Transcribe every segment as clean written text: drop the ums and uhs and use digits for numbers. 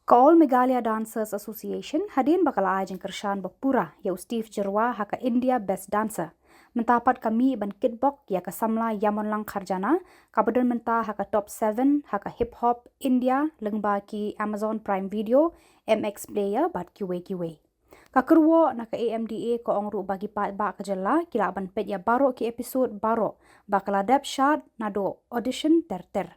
All Meghalaya Dancers Association hadin bakal ajang kershan bapura ya Steve Jerwa haka India Best Dancer. Mentapat kami ban Kitbok ya ka Samla Iamonlang Kharjana, kabadon menta haka Top 7 haka Hiphop India lengba ki Amazon Prime Video MX Player bat QA. Kakerwo na ka AMDA ko ongru bagi pat ba Khuborjylla kila ban pet ya baro ki episode baro bakaladap Shad nado audition ter.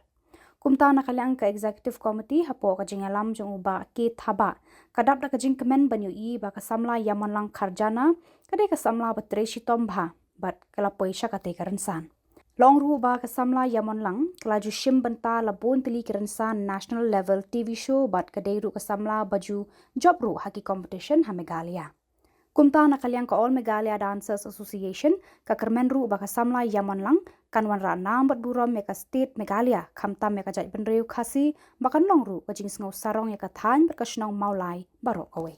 Kumta nakaliang ka executive committee hapo ka jingalam jong uba ki thaba kadap da ka jing kemen banyu I ba ka Samla Iamonlang Kharjana kade ka Samla batreshi tombha bat kala poisha ka te ka Rynsan long ru ba ka Samla Iamonlang kala ju shim banta la bon tili ka Rynsan national level TV show bat kade ru ka Samla baju job ru haki competition ha Meghalaya. Kumta nakaliang ka All Meghalaya Dancers Association ka kermen ru ba ka Samla Iamonlang kanwan ra nambat buram ya ka state Meghalaya khamtam ya ka jai benreu khasi makan long ru ka jing sngo sarong ya ka than berkasnong maulai barok away.